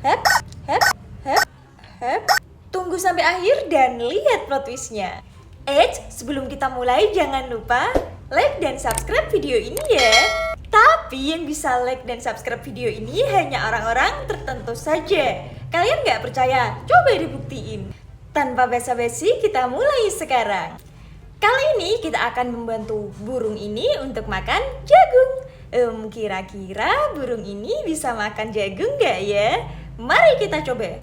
Hep, hep, hep, hep. Tunggu sampai akhir dan lihat plot twistnya. Sebelum kita mulai jangan lupa like dan subscribe video ini ya. Tapi yang bisa like dan subscribe video ini hanya orang-orang tertentu saja. Kalian gak percaya? Coba dibuktiin. Tanpa basa-basi kita mulai sekarang. Kali ini kita akan membantu burung ini untuk makan jagung. Kira-kira burung ini bisa makan jagung gak ya? Mari kita coba.